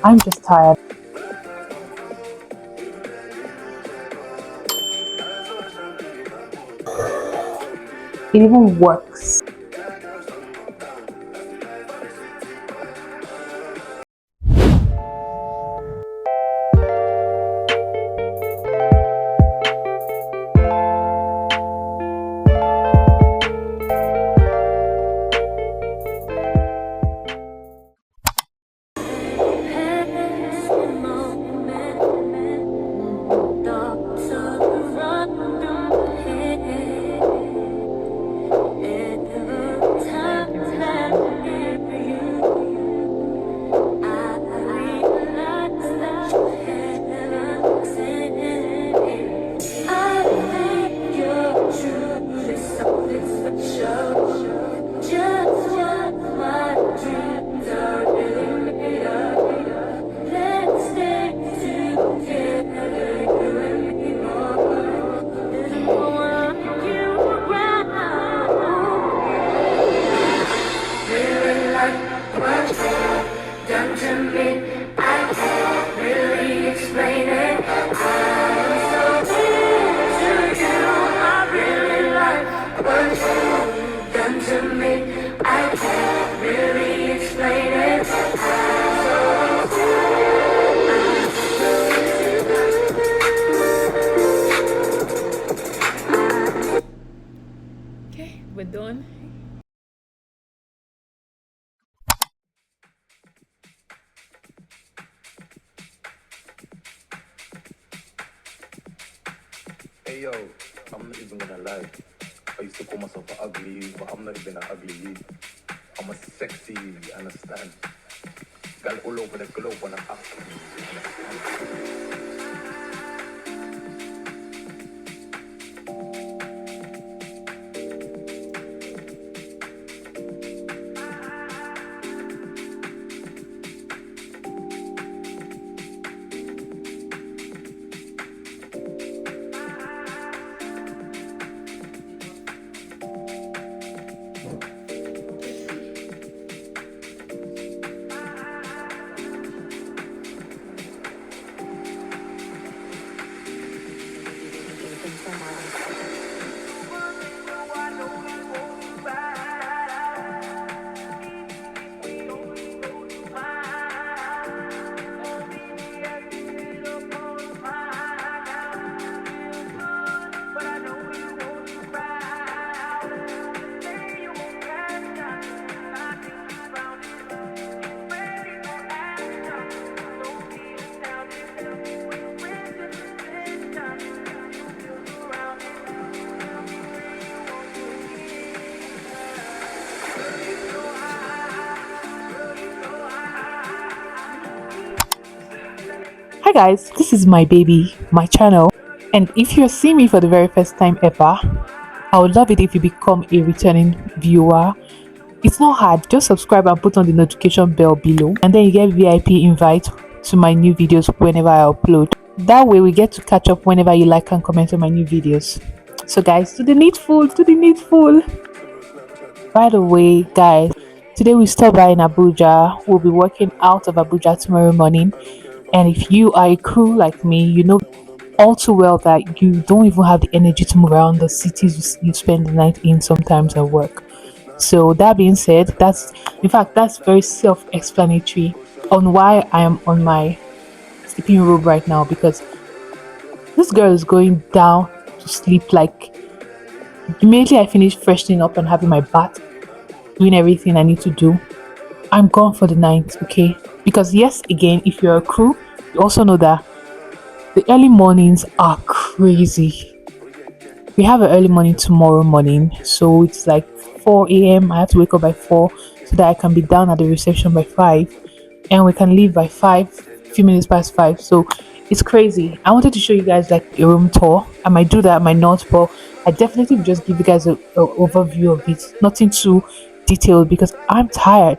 I'm just tired. It even works. Okay, we're done. Hey yo, I'm not even gonna lie. I used to call myself an ugly youth, but I'm not even an ugly youth. I'm a sexy youth, you understand? Girl all over the globe when I'm after you, you understand? Hi guys, this is my baby, my channel, and if you're seeing me for the very first time ever, I would love it if you become a returning viewer. It's not hard, just subscribe and put on the notification bell below, and then you get VIP invite to my new videos whenever I upload. That way we get to catch up whenever you like and comment on my new videos. So guys, to the needful, to the needful. By the way, guys, today we stop by in Abuja. We'll be working out of Abuja tomorrow morning. And if you are a crew like me, you know all too well that you don't even have the energy to move around the cities you spend the night in sometimes at work. So that being said, that's very self-explanatory on why I am on my sleeping robe right now, because this girl is going down to sleep like immediately I finish freshening up and having my bath, doing everything I need to do. I'm gone for the night, okay? Because yes, again, if you're a crew, you also know that the early mornings are crazy. We have an early morning tomorrow morning, so it's like 4 a.m. I have to wake up by 4 so that I can be down at the reception by 5, and we can leave by 5, few minutes past 5. So it's crazy. I wanted to show you guys like a room tour. I might do that, I might not, but I definitely will just give you guys a overview of it. Nothing too detailed because I'm tired.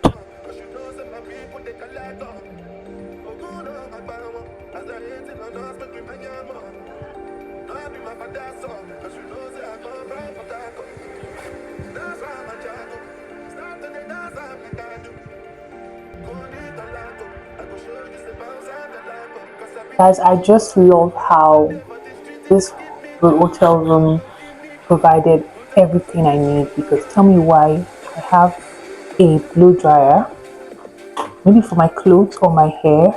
Guys, I just love how this hotel room provided everything I need, because tell me why I have a blow dryer, maybe for my clothes or my hair.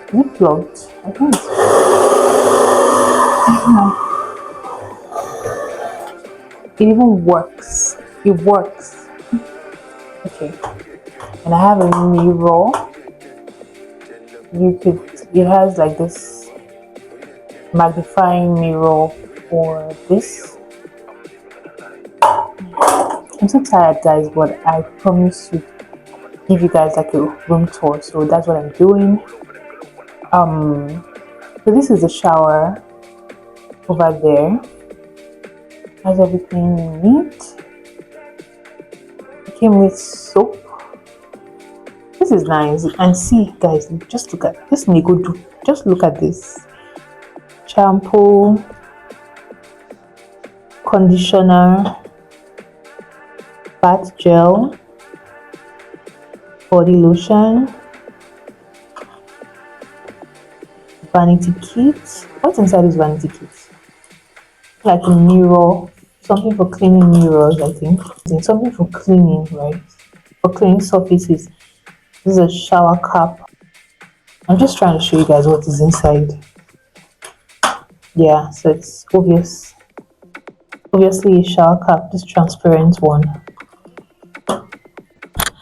Is it plugged? I think it even works. It works. Okay. And I have a mirror. It has like this magnifying mirror for this. I'm so tired, guys, but I promise to give you guys like a room tour, so that's what I'm doing. So this is the shower over there. Has everything you need. It came with soap. This is nice. And see, guys, just look at this. May go do. Just look at this. Shampoo, conditioner, bath gel, body lotion, vanity kit. What's inside this vanity kit? Like a mirror, something for cleaning mirrors, I think. Something for cleaning, right? For cleaning surfaces. This is a shower cap. I'm just trying to show you guys what is inside. Yeah, so it's obviously a shower cap, this transparent one.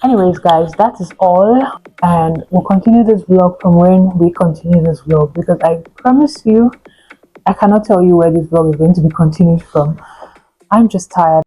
Anyways, guys, that is all, and we'll continue this vlog from when we continue this vlog, because I promise you I cannot tell you where this vlog is going to be continued from. I'm just tired.